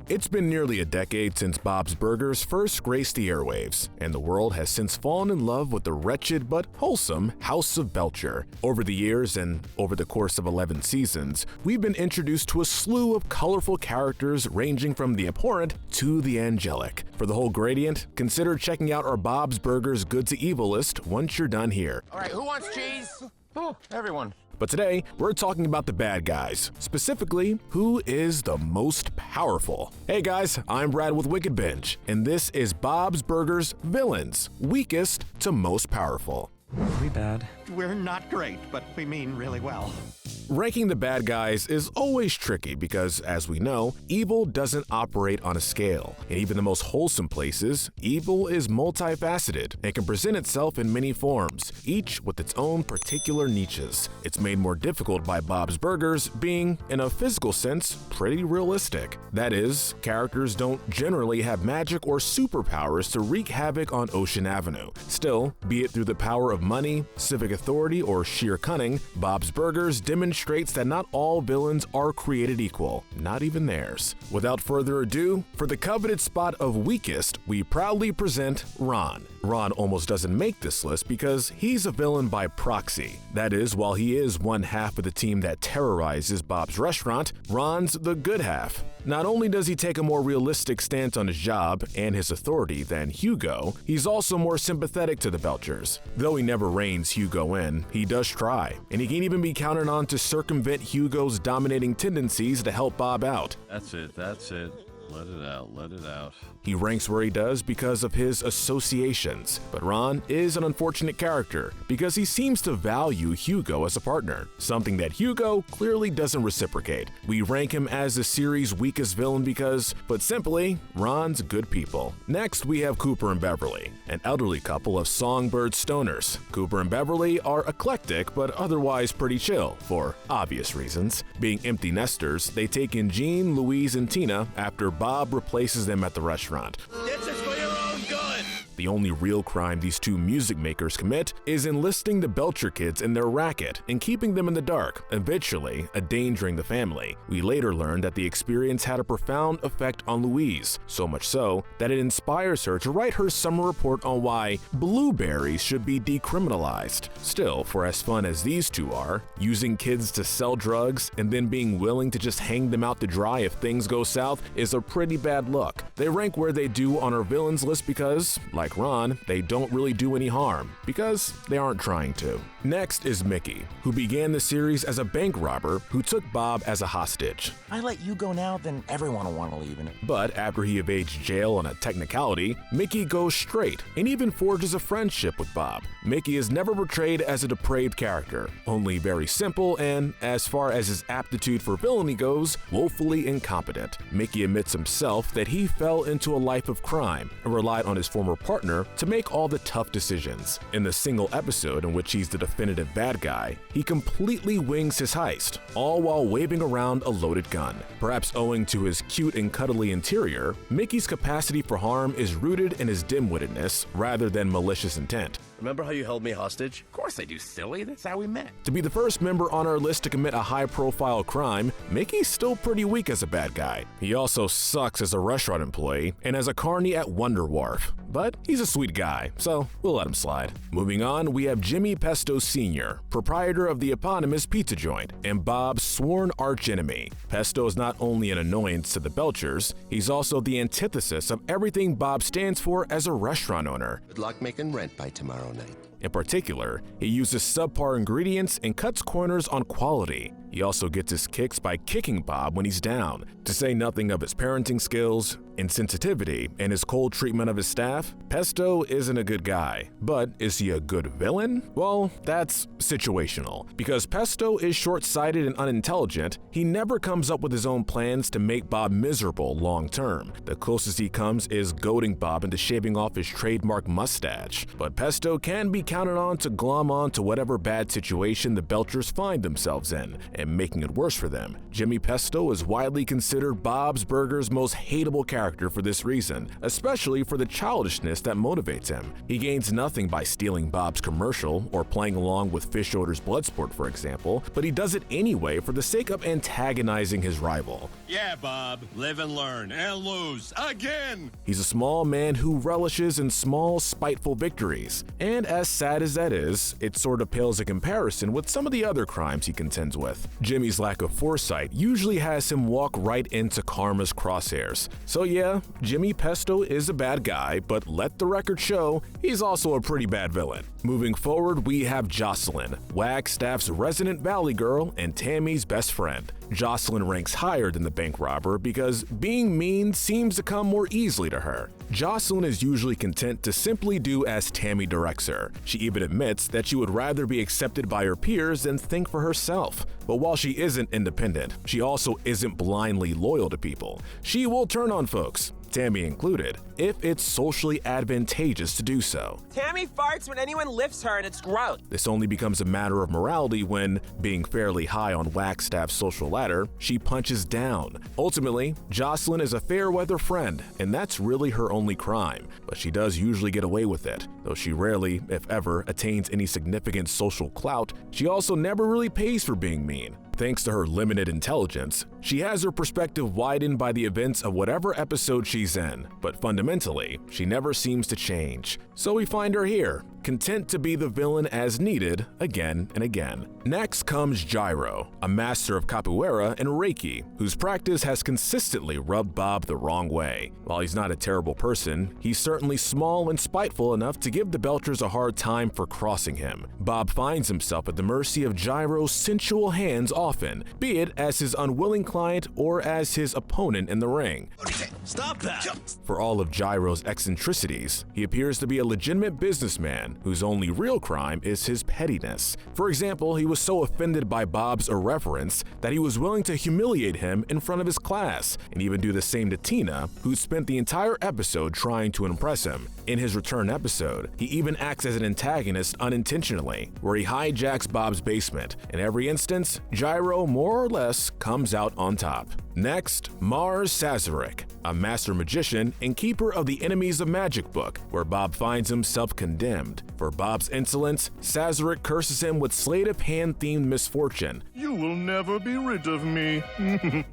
It's been nearly a decade since Bob's Burgers first graced the airwaves, and the world has since fallen in love with the wretched but wholesome House of Belcher. Over the years and over the course of 11 seasons, we've been introduced to a slew of colorful characters ranging from the abhorrent to the angelic. For the whole gradient, consider checking out our Bob's Burgers Good to Evil list once you're done here. All right, who wants cheese? Oh, everyone. But today, we're talking about the bad guys, specifically, who is the most powerful. Hey guys, I'm Brad with WickedBinge, and this is Bob's Burgers Villains, weakest to most powerful. Are we bad? We're not great, but we mean really well. Ranking the bad guys is always tricky because, as we know, evil doesn't operate on a scale. In even the most wholesome places, evil is multifaceted and can present itself in many forms, each with its own particular niches. It's made more difficult by Bob's Burgers being, in a physical sense, pretty realistic. That is, characters don't generally have magic or superpowers to wreak havoc on Ocean Avenue. Still, be it through the power of money, civic authority, or sheer cunning, Bob's Burgers demonstrates that not all villains are created equal, not even theirs. Without further ado, for the coveted spot of weakest, we proudly present Ron. Ron almost doesn't make this list because he's a villain by proxy. That is, while he is one half of the team that terrorizes Bob's restaurant, Ron's the good half. Not only does he take a more realistic stance on his job and his authority than Hugo, he's also more sympathetic to the Belchers. Though he never reins Hugo in, he does try, and he can even be counted on to circumvent Hugo's dominating tendencies to help Bob out. That's it. Let it out. He ranks where he does because of his associations, but Ron is an unfortunate character because he seems to value Hugo as a partner, something that Hugo clearly doesn't reciprocate. We rank him as the series' weakest villain because, put simply, Ron's good people. Next, we have Cooper and Beverly, an elderly couple of songbird stoners. Cooper and Beverly are eclectic but otherwise pretty chill, for obvious reasons. Being empty nesters, they take in Jean, Louise, and Tina after Bob replaces them at the restaurant. This is for your own good. The only real crime these two music makers commit is enlisting the Belcher kids in their racket and keeping them in the dark, eventually endangering the family. We later learn that the experience had a profound effect on Louise, so much so that it inspires her to write her summer report on why blueberries should be decriminalized. Still, for as fun as these two are, using kids to sell drugs and then being willing to just hang them out to dry if things go south is a pretty bad look. They rank where they do on our villains list because, like Ron, they don't really do any harm, because they aren't trying to. Next is Mickey, who began the series as a bank robber who took Bob as a hostage. I let you go now, then everyone will want to leave. But after he evades jail on a technicality, Mickey goes straight and even forges a friendship with Bob. Mickey is never portrayed as a depraved character, only very simple and, as far as his aptitude for villainy goes, woefully incompetent. Mickey admits himself that he fell into a life of crime and relied on his former partner to make all the tough decisions. In the single episode in which he's the definitive bad guy, he completely wings his heist, all while waving around a loaded gun. Perhaps owing to his cute and cuddly interior, Mickey's capacity for harm is rooted in his dim-wittedness rather than malicious intent. Remember how you held me hostage? Of course I do, silly. That's how we met. To be the first member on our list to commit a high-profile crime, Mickey's still pretty weak as a bad guy. He also sucks as a restaurant employee and as a carny at Wonder Wharf. But he's a sweet guy, so we'll let him slide. Moving on, we have Jimmy Pesto Sr., proprietor of the eponymous pizza joint, and Bob's sworn archenemy. Pesto is not only an annoyance to the Belchers, he's also the antithesis of everything Bob stands for as a restaurant owner. Good luck making rent by tomorrow night. In particular, he uses subpar ingredients and cuts corners on quality. He also gets his kicks by kicking Bob when he's down. To say nothing of his parenting skills, insensitivity, and his cold treatment of his staff, Pesto isn't a good guy. But is he a good villain? Well, that's situational. Because Pesto is short-sighted and unintelligent, he never comes up with his own plans to make Bob miserable long-term. The closest he comes is goading Bob into shaving off his trademark mustache. But Pesto can be counted on to glom on to whatever bad situation the Belchers find themselves in, and making it worse for them. Jimmy Pesto is widely considered Bob's Burgers' most hateable character for this reason, especially for the childishness that motivates him. He gains nothing by stealing Bob's commercial or playing along with Fish Odor's Bloodsport, for example, but he does it anyway for the sake of antagonizing his rival. Yeah, Bob. Live and learn and lose again. He's a small man who relishes in small, spiteful victories. And as sad as that is, it sort of pales in comparison with some of the other crimes he contends with. Jimmy's lack of foresight usually has him walk right into karma's crosshairs. So yeah, Jimmy Pesto is a bad guy, but let the record show he's also a pretty bad villain. Moving forward, we have Jocelyn, Wagstaff's resident valley girl and Tammy's best friend. Jocelyn ranks higher than the bank robber because being mean seems to come more easily to her. Jocelyn is usually content to simply do as Tammy directs her. She even admits that she would rather be accepted by her peers than think for herself. But while she isn't independent, she also isn't blindly loyal to people. She will turn on folks, Tammy included, if it's socially advantageous to do so. Tammy farts when anyone lifts her and it's gross. This only becomes a matter of morality when, being fairly high on Wagstaff's social ladder, she punches down. Ultimately, Jocelyn is a fair-weather friend, and that's really her only crime, but she does usually get away with it. Though she rarely, if ever, attains any significant social clout, she also never really pays for being mean. Thanks to her limited intelligence, she has her perspective widened by the events of whatever episode she's in, but fundamentally, she never seems to change. So we find her here, content to be the villain as needed again and again. Next comes Gyro, a master of capoeira and Reiki, whose practice has consistently rubbed Bob the wrong way. While he's not a terrible person, he's certainly small and spiteful enough to give the Belchers a hard time for crossing him. Bob finds himself at the mercy of Gyro's sensual hands often, be it as his unwilling client or as his opponent in the ring. Stop that! For all of Gyro's eccentricities, he appears to be a legitimate businessman whose only real crime is his pettiness. For example, he was so offended by Bob's irreverence that he was willing to humiliate him in front of his class, and even do the same to Tina, who spent the entire episode trying to impress him. In his return episode, he even acts as an antagonist unintentionally, where he hijacks Bob's basement. In every instance, Gyro more or less comes out on top. Next, Mars Sazerac, a master magician and keeper of the Enemies of Magic book, where Bob finds himself condemned. For Bob's insolence, Sazerac curses him with sleight of hand-themed misfortune. You will never be rid of me.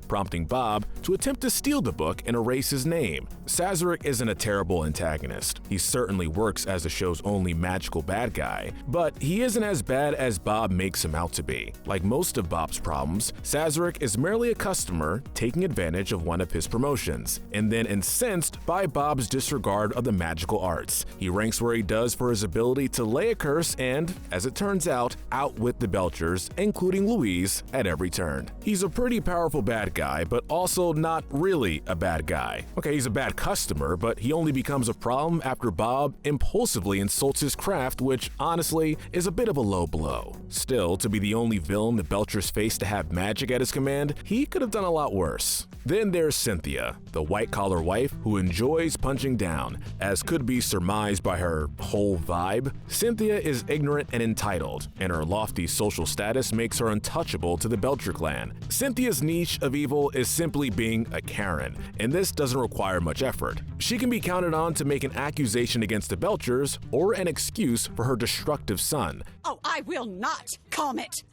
Prompting Bob to attempt to steal the book and erase his name. Sazerac isn't a terrible antagonist. He certainly works as the show's only magical bad guy, but he isn't as bad as Bob makes him out to be. Like most of Bob's problems, Sazerac is merely a customer taking advantage of one of his promotions, and then incensed by Bob's disregard of the magical arts. He ranks where he does for his ability to lay a curse and, as it turns out, outwit the Belchers, including Louise, at every turn. He's a pretty powerful bad guy, but also not really a bad guy. Okay, he's a bad customer, but he only becomes a problem after Bob impulsively insults his craft, which, honestly, is a bit of a low blow. Still, to be the only villain the Belchers face to have magic at his command, he could have done a lot worse. Then there's Cynthia, the white-collar wife who enjoys punching down. As could be surmised by her whole vibe, Cynthia is ignorant and entitled, and her lofty social status makes her untouchable to the Belcher clan. Cynthia's niche of evil is simply being a Karen, and this doesn't require much effort. She can be counted on to make an accusation against the Belchers or an excuse for her destructive son. Oh, I will not comment.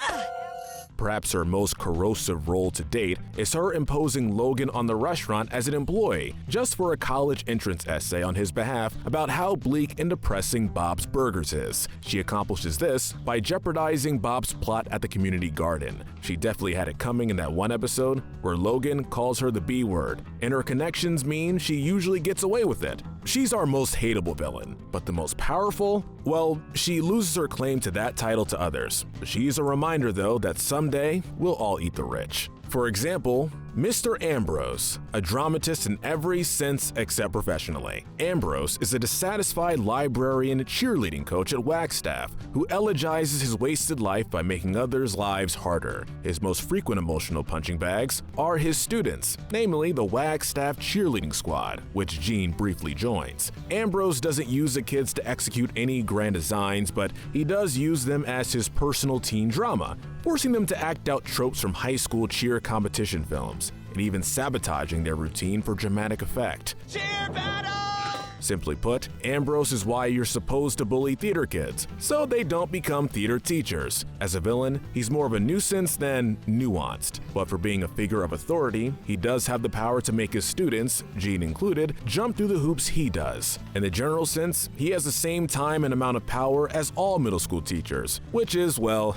Perhaps her most corrosive role to date is her imposing Logan on the restaurant as an employee, just for a college entrance essay on his behalf about how bleak and depressing Bob's Burgers is. She accomplishes this by jeopardizing Bob's plot at the community garden. She definitely had it coming in that one episode where Logan calls her the B word, and her connections mean she usually gets away with it. She's our most hateable villain, but the most powerful? Well, she loses her claim to that title to others. She's a reminder, though, that someday we'll all eat the rich. For example, Mr. Ambrose, a dramatist in every sense except professionally. Ambrose is a dissatisfied librarian cheerleading coach at Wagstaff who elegizes his wasted life by making others' lives harder. His most frequent emotional punching bags are his students, namely the Wagstaff cheerleading squad, which Jean briefly joins. Ambrose doesn't use the kids to execute any grand designs, but he does use them as his personal teen drama, forcing them to act out tropes from high school cheer competition films, and even sabotaging their routine for dramatic effect. Cheer battle! Simply put, Ambrose is why you're supposed to bully theater kids, so they don't become theater teachers. As a villain, he's more of a nuisance than nuanced, but for being a figure of authority, he does have the power to make his students, Jean included, jump through the hoops he does. In the general sense, he has the same time and amount of power as all middle school teachers, which is, well,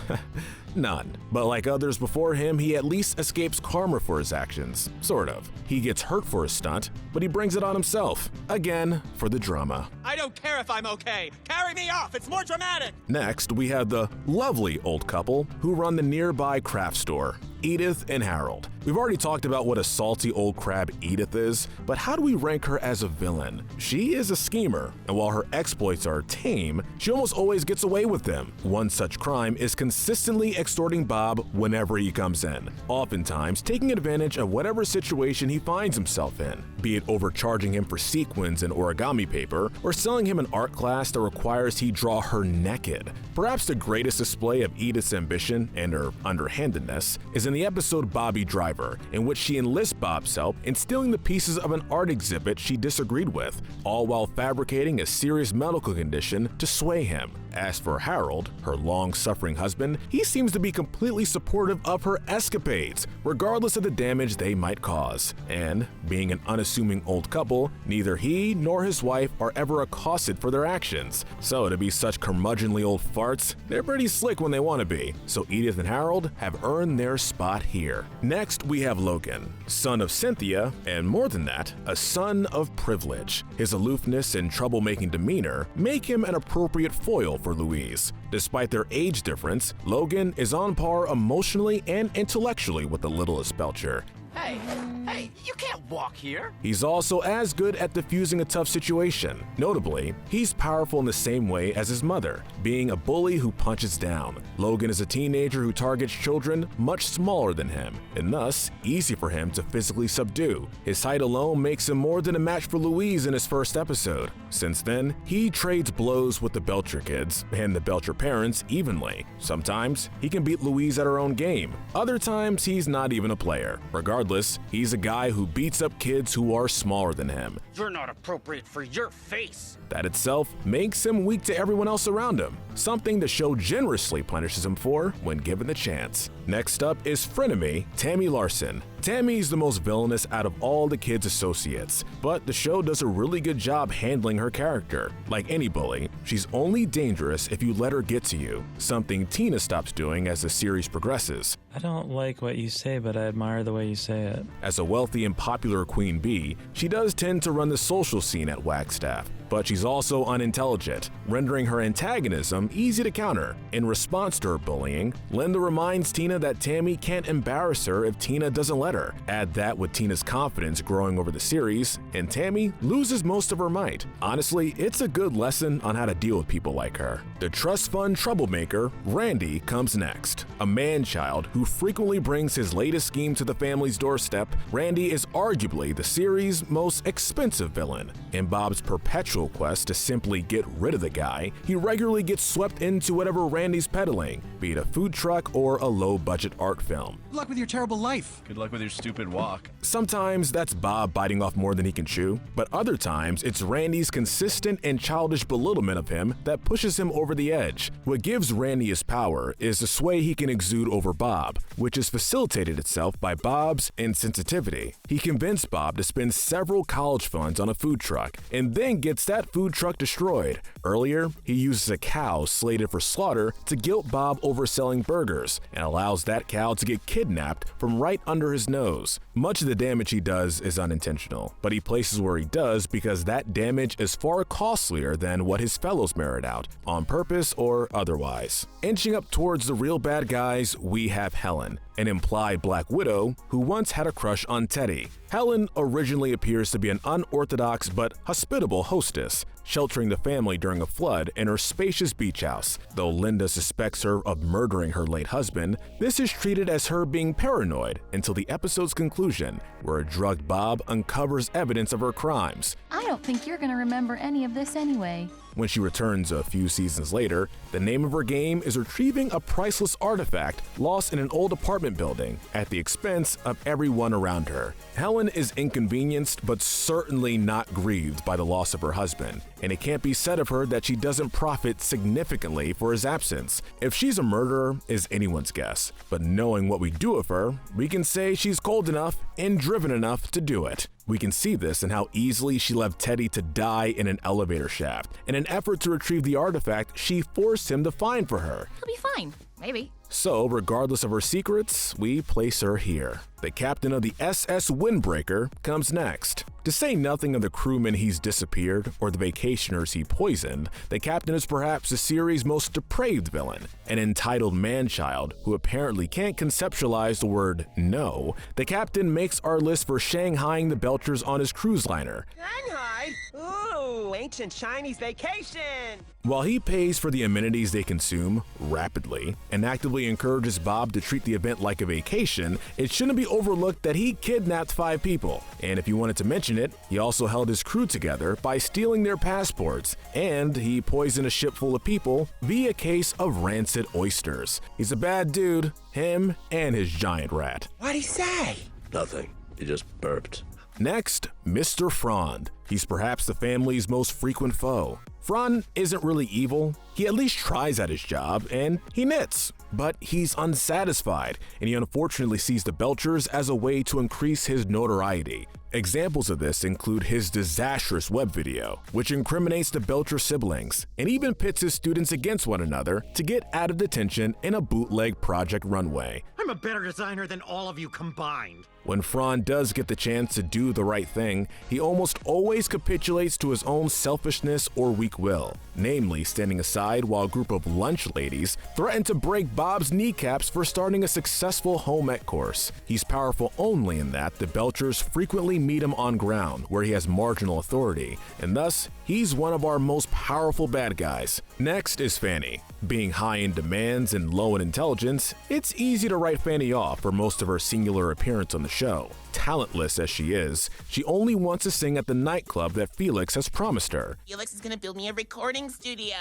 none. But like others before him, he at least escapes karma for his actions. Sort of. He gets hurt for his stunt, but he brings it on himself. Again, for the drama. I don't care if I'm okay. Carry me off. It's more dramatic. Next, we have the lovely old couple who run the nearby craft store, Edith and Harold. We've already talked about what a salty old crab Edith is, but how do we rank her as a villain? She is a schemer, and while her exploits are tame, she almost always gets away with them. One such crime is consistently extorting Bob whenever he comes in, oftentimes taking advantage of whatever situation he finds himself in, be it overcharging him for sequins and origami paper, or selling him an art class that requires he draw her naked. Perhaps the greatest display of Edith's ambition and her underhandedness is in the episode Bobby Driver, in which she enlists Bob's help in stealing the pieces of an art exhibit she disagreed with, all while fabricating a serious medical condition to sway him. As for Harold, her long-suffering husband, he seems to be completely supportive of her escapades, regardless of the damage they might cause. And, being an unassuming old couple, neither he nor his wife are ever accosted for their actions. So to be such curmudgeonly old farts, they're pretty slick when they want to be. So Edith and Harold have earned their spot here. Next, we have Logan, son of Cynthia, and more than that, a son of privilege. His aloofness and troublemaking demeanor make him an appropriate foil for Louise. Despite their age difference, Logan is on par emotionally and intellectually with the littlest Belcher. Hey, you can't walk here. He's also as good at diffusing a tough situation. Notably, he's powerful in the same way as his mother, being a bully who punches down. Logan is a teenager who targets children much smaller than him, and thus easy for him to physically subdue. His height alone makes him more than a match for Louise in his first episode. Since then, he trades blows with the Belcher kids and the Belcher parents evenly. Sometimes, he can beat Louise at her own game. Other times, he's not even a player. Regardless, he's a guy who beats up kids who are smaller than him. You're not appropriate for your face. That itself makes him weak to everyone else around him, something the show generously punishes him for when given the chance. Next up is frenemy Tammy Larson. Tammy's the most villainous out of all the kids' associates, but the show does a really good job handling her character. Like any bully, she's only dangerous if you let her get to you, something Tina stops doing as the series progresses. I don't like what you say, but I admire the way you say it. As a wealthy and popular queen bee, she does tend to run the social scene at Wagstaff, but she's also unintelligent, rendering her antagonism easy to counter. In response to her bullying, Linda reminds Tina that Tammy can't embarrass her if Tina doesn't let her. Add that with Tina's confidence growing over the series, and Tammy loses most of her might. Honestly, it's a good lesson on how to deal with people like her. The trust fund troublemaker, Randy, comes next. A man-child who frequently brings his latest scheme to the family's doorstep, Randy is arguably the series' most expensive villain. In Bob's perpetual quest to simply get rid of the guy, he regularly gets swept into whatever Randy's peddling, be it a food truck or a low-budget art film. Good luck with your terrible life. Good luck with your stupid walk. Sometimes that's Bob biting off more than he can chew, but other times it's Randy's consistent and childish belittlement of him that pushes him over the edge. What gives Randy his power is the sway he can exude over Bob, which has facilitated itself by Bob's insensitivity. He convinced Bob to spend several college funds on a food truck, and then gets that food truck destroyed. Earlier, he uses a cow slated for slaughter to guilt Bob over selling burgers, and allows that cow to get kidnapped from right under his nose. Much of the damage he does is unintentional, but he places where he does because that damage is far costlier than what his fellows merit out, on purpose or otherwise. Inching up towards the real bad guys, we have Helen, an implied Black Widow who once had a crush on Teddy. Helen originally appears to be an unorthodox but hospitable hostess, sheltering the family during a flood in her spacious beach house. Though Linda suspects her of murdering her late husband, this is treated as her being paranoid until the episode's conclusion, where a drugged Bob uncovers evidence of her crimes. I don't think you're gonna remember any of this anyway. When she returns a few seasons later, the name of her game is retrieving a priceless artifact lost in an old apartment building at the expense of everyone around her. Helen is inconvenienced but certainly not grieved by the loss of her husband, and it can't be said of her that she doesn't profit significantly for his absence. If she's a murderer is anyone's guess, but knowing what we do of her, we can say she's cold enough and driven enough to do it. We can see this in how easily she left Teddy to die in an elevator shaft. In an effort to retrieve the artifact she forced him to find for her. He'll be fine, maybe. So, regardless of her secrets, we place her here. The captain of the SS Windbreaker comes next. To say nothing of the crewmen he's disappeared or the vacationers he poisoned, the captain is perhaps the series' most depraved villain. An entitled man-child who apparently can't conceptualize the word no, the captain makes our list for shanghaiing the Belchers on his cruise liner. Shanghai? Ooh, ancient Chinese vacation! While he pays for the amenities they consume rapidly and actively encourages Bob to treat the event like a vacation, it shouldn't be overlooked that he kidnapped 5 people. And if you wanted to mention it, he also held his crew together by stealing their passports, and he poisoned a ship full of people via a case of rancid oysters. He's a bad dude, him and his giant rat. What'd he say? Nothing. He just burped. Next, Mr. Frond. He's perhaps the family's most frequent foe. Frond isn't really evil. He at least tries at his job, and he knits. But he's unsatisfied, and he unfortunately sees the Belchers as a way to increase his notoriety. Examples of this include his disastrous web video, which incriminates the Belcher siblings, and even pits his students against one another to get out of detention in a bootleg Project Runway. I'm a better designer than all of you combined. When Frond does get the chance to do the right thing, he almost always capitulates to his own selfishness or weak will, namely standing aside while a group of lunch ladies threaten to break Bob's kneecaps for starting a successful home ec course. He's powerful only in that the Belchers frequently meet him on ground where he has marginal authority, and thus he's one of our most powerful bad guys. Next is Fanny. Being high in demands and low in intelligence, it's easy to write Fanny off for most of her singular appearance on the show. Talentless as she is, she only wants to sing at the nightclub that Felix has promised her. Felix is gonna build me a recording studio.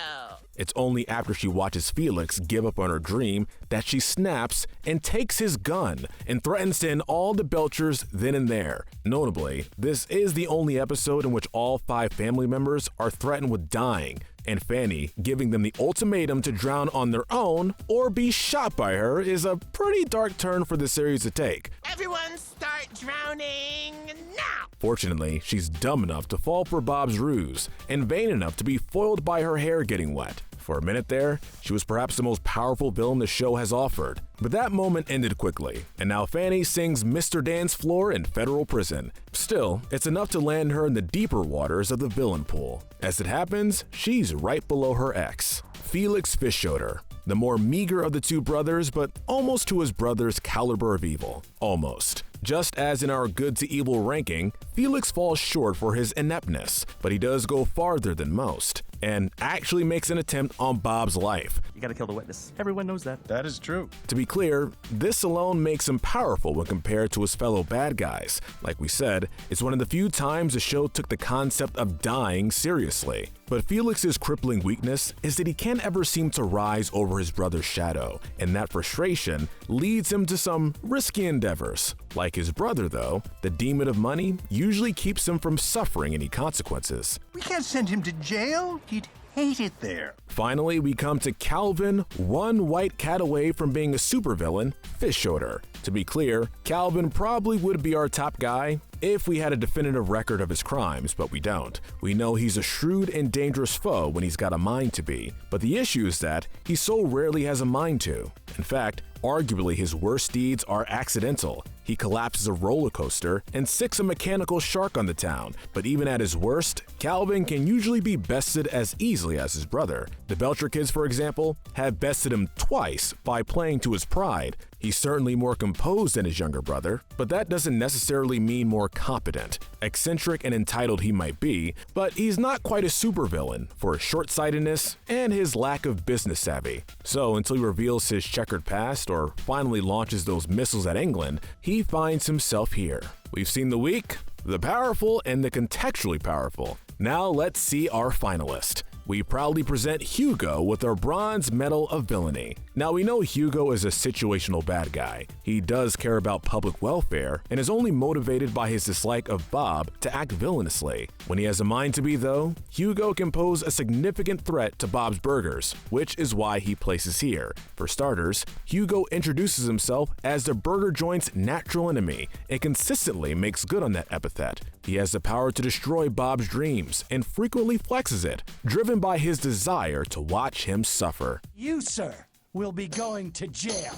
It's only after she watches Felix give up on her dream that she snaps and takes his gun and threatens to end all the Belchers then and there. Notably, this is the only episode in which all 5 family members are threatened with dying, and Fanny giving them the ultimatum to drown on their own or be shot by her is a pretty dark turn for the series to take. Everyone start drowning now! Fortunately, she's dumb enough to fall for Bob's ruse and vain enough to be foiled by her hair getting wet. For a minute there, she was perhaps the most powerful villain the show has offered. But that moment ended quickly, and now Fanny sings Mr. Dance Floor in federal prison. Still, it's enough to land her in the deeper waters of the villain pool. As it happens, she's right below her ex, Felix Fischoeder, the more meager of the 2 brothers, but almost to his brother's caliber of evil. Almost. Just as in our good to evil ranking, Felix falls short for his ineptness, but he does go farther than most, and actually makes an attempt on Bob's life. You gotta kill the witness. Everyone knows that. That is true. To be clear, this alone makes him powerful when compared to his fellow bad guys. Like we said, it's one of the few times the show took the concept of dying seriously. But Felix's crippling weakness is that he can't ever seem to rise over his brother's shadow, and that frustration leads him to some risky endeavors. Like his brother, though, the demon of money usually keeps him from suffering any consequences. We can't send him to jail. He'd hate it there. Finally, we come to Calvin, one white cat away from being a supervillain, Fischoeder. To be clear, Calvin probably would be our top guy if we had a definitive record of his crimes, but we don't. We know he's a shrewd and dangerous foe when he's got a mind to be, but the issue is that he so rarely has a mind to. In fact, arguably his worst deeds are accidental. He collapses a roller coaster and sicks a mechanical shark on the town, but even at his worst, Calvin can usually be bested as easily as his brother. The Belcher kids, for example, have bested him twice by playing to his pride. He's certainly more composed than his younger brother, but that doesn't necessarily mean more competent. Eccentric and entitled he might be, but he's not quite a supervillain for his short-sightedness and his lack of business savvy. So until he reveals his checkered past or finally launches those missiles at England, he finds himself here. We've seen the weak, the powerful, and the contextually powerful. Now let's see our finalist. we proudly present Hugo with our bronze medal of villainy. Now, we know Hugo is a situational bad guy. He does care about public welfare and is only motivated by his dislike of Bob to act villainously. When he has a mind to be, though, Hugo can pose a significant threat to Bob's Burgers, which is why he places here. For starters, Hugo introduces himself as the burger joint's natural enemy and consistently makes good on that epithet. He has the power to destroy Bob's dreams and frequently flexes it, driven by his desire to watch him suffer. You, sir, will be going to jail.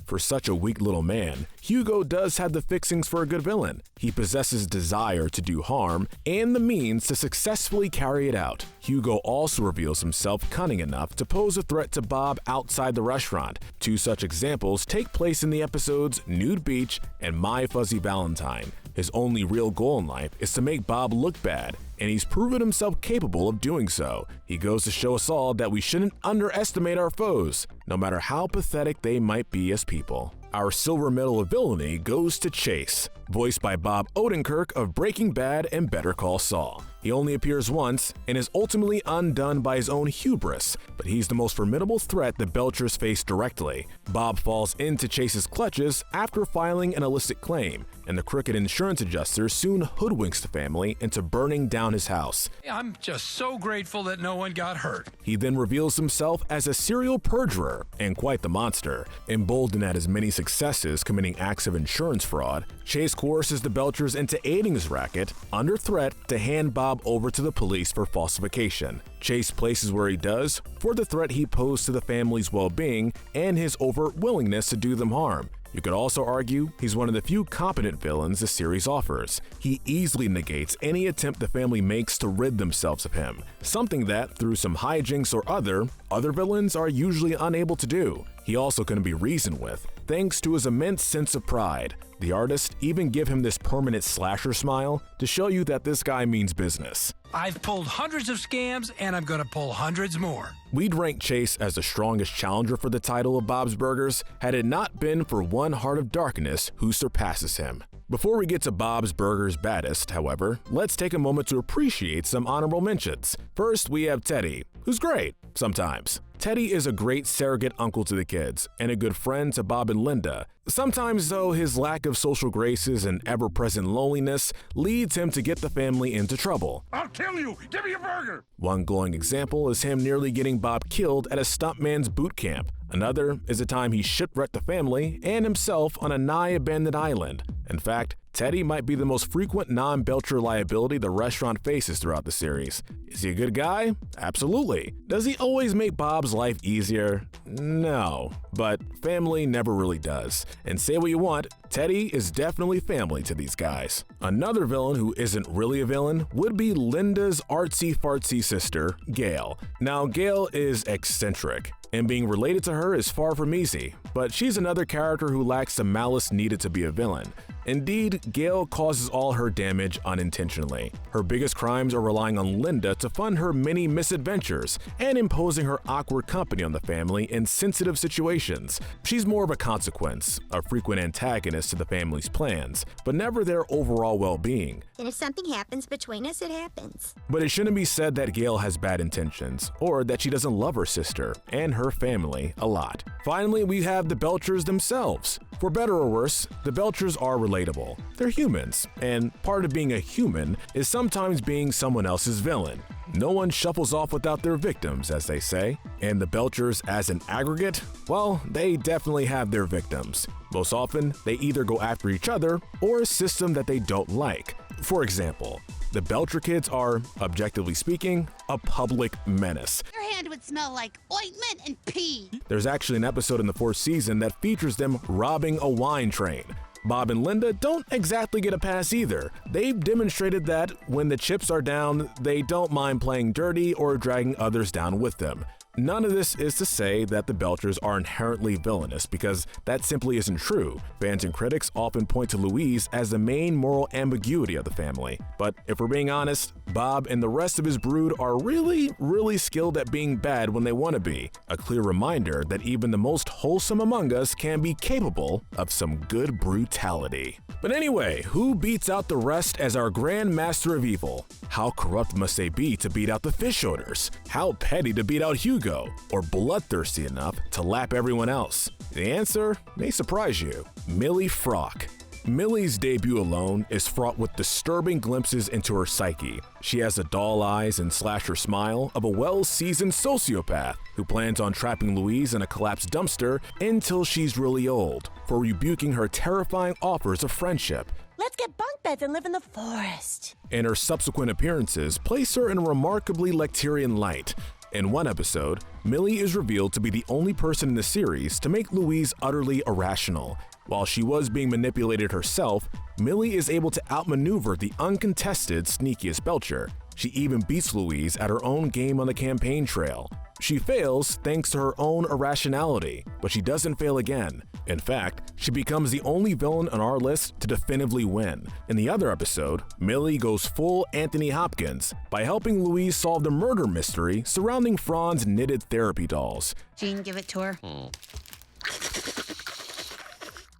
For such a weak little man, Hugo does have the fixings for a good villain. He possesses desire to do harm and the means to successfully carry it out. Hugo also reveals himself cunning enough to pose a threat to Bob outside the restaurant. Two such examples take place in the episodes Nude Beach and My Fuzzy Valentine. His only real goal in life is to make Bob look bad, and he's proven himself capable of doing so. He goes to show us all that we shouldn't underestimate our foes, no matter how pathetic they might be as people. Our silver medal of villainy goes to Chase, voiced by Bob Odenkirk of Breaking Bad and Better Call Saul. He only appears once and is ultimately undone by his own hubris, but he's the most formidable threat the Belchers face directly. Bob falls into Chase's clutches after filing an illicit claim, and the crooked insurance adjuster soon hoodwinks the family into burning down his house. I'm just so grateful that no one got hurt. He then reveals himself as a serial perjurer and quite the monster. Emboldened at his many successes committing acts of insurance fraud, Chase coerces the Belchers into aiding his racket under threat to hand Bob over to the police for falsification. Chase places where he does for the threat he posed to the family's well-being and his overt willingness to do them harm. You could also argue he's one of the few competent villains the series offers. He easily negates any attempt the family makes to rid themselves of him, something that, through some hijinks or other villains are usually unable to do. He also can be reasoned with, thanks to his immense sense of pride. The artist even give him this permanent slasher smile to show you that this guy means business. I've pulled hundreds of scams, and I'm gonna pull hundreds more. We'd rank Chase as the strongest challenger for the title of Bob's Burgers had it not been for one heart of darkness who surpasses him. Before we get to Bob's Burgers' baddest, however, let's take a moment to appreciate some honorable mentions. First, we have Teddy, who's great, sometimes. Teddy is a great surrogate uncle to the kids and a good friend to Bob and Linda. Sometimes, though, his lack of social graces and ever-present loneliness leads him to get the family into trouble. I'll kill you! Give me a burger! One glowing example is him nearly getting Bob killed at a stuntman's boot camp. Another is the time he shipwrecked the family and himself on a nigh-abandoned island. In fact, Teddy might be the most frequent non-Belcher liability the restaurant faces throughout the series. Is he a good guy? Absolutely. Does he always make Bob's life easier? No, but family never really does. And say what you want, Teddy is definitely family to these guys. Another villain who isn't really a villain would be Linda's artsy-fartsy sister, Gail. Now, Gail is eccentric, and being related to her is far from easy, but she's another character who lacks the malice needed to be a villain. Indeed, Gail causes all her damage unintentionally. Her biggest crimes are relying on Linda to fund her many misadventures and imposing her awkward company on the family in sensitive situations. She's more of a consequence, a frequent antagonist to the family's plans, but never their overall well-being. And if something happens between us, it happens. But it shouldn't be said that Gail has bad intentions, or that she doesn't love her sister and her family a lot. Finally, we have the Belchers themselves. For better or worse, the Belchers are relatable. They're humans, and part of being a human is sometimes being someone else's villain. No one shuffles off without their victims, as they say. And the Belchers as an aggregate, well, they definitely have their victims. Most often, they either go after each other or a system that they don't like. For example, the Belcher kids are, objectively speaking, a public menace. Your hand would smell like ointment and pee. There's actually an episode in the 4th season that features them robbing a wine train. Bob and Linda don't exactly get a pass either. They've demonstrated that when the chips are down, they don't mind playing dirty or dragging others down with them. None of this is to say that the Belchers are inherently villainous, because that simply isn't true. Fans and critics often point to Louise as the main moral ambiguity of the family. But if we're being honest, Bob and the rest of his brood are really skilled at being bad when they want to be. A clear reminder that even the most wholesome among us can be capable of some good brutality. But anyway, who beats out the rest as our Grand Master of Evil? How corrupt must they be to beat out the fish owners? How petty to beat out Hugo? Or bloodthirsty enough to lap everyone else? The answer may surprise you. Millie Frock. Millie's debut alone is fraught with disturbing glimpses into her psyche. She has the doll eyes and slasher smile of a well-seasoned sociopath who plans on trapping Louise in a collapsed dumpster until she's really old, for rebuking her terrifying offers of friendship. Let's get bunk beds and live in the forest. And her subsequent appearances place her in a remarkably Lecterian light. In one episode, Millie is revealed to be the only person in the series to make Louise utterly irrational. While she was being manipulated herself, Millie is able to outmaneuver the uncontested sneakiest Belcher. She even beats Louise at her own game on the campaign trail. She fails thanks to her own irrationality, but she doesn't fail again. In fact, she becomes the only villain on our list to definitively win. In the other episode, Millie goes full Anthony Hopkins by helping Louise solve the murder mystery surrounding Frond's knitted therapy dolls. Jean, give it to her.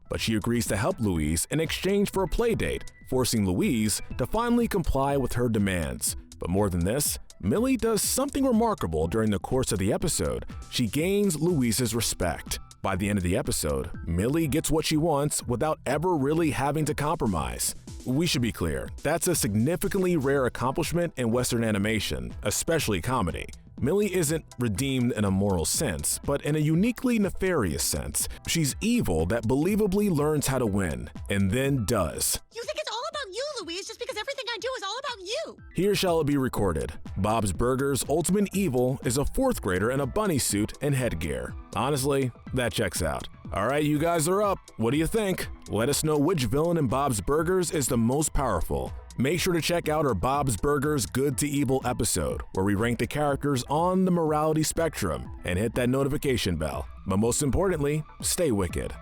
But she agrees to help Louise in exchange for a playdate, forcing Louise to finally comply with her demands. But more than this, Millie does something remarkable during the course of the episode. She gains Louise's respect. By the end of the episode, Millie gets what she wants without ever really having to compromise. We should be clear, that's a significantly rare accomplishment in Western animation, especially comedy. Millie isn't redeemed in a moral sense, but in a uniquely nefarious sense. She's evil that believably learns how to win, and then does. You think it's all about you, Louise, just because everything I do is all about you. Here shall it be recorded. Bob's Burgers' ultimate evil is a 4th grader in a bunny suit and headgear. Honestly, that checks out. Alright, you guys are up. What do you think? Let us know which villain in Bob's Burgers is the most powerful. Make sure to check out our Bob's Burgers Good to Evil episode, where we rank the characters on the morality spectrum, and hit that notification bell. But most importantly, stay wicked.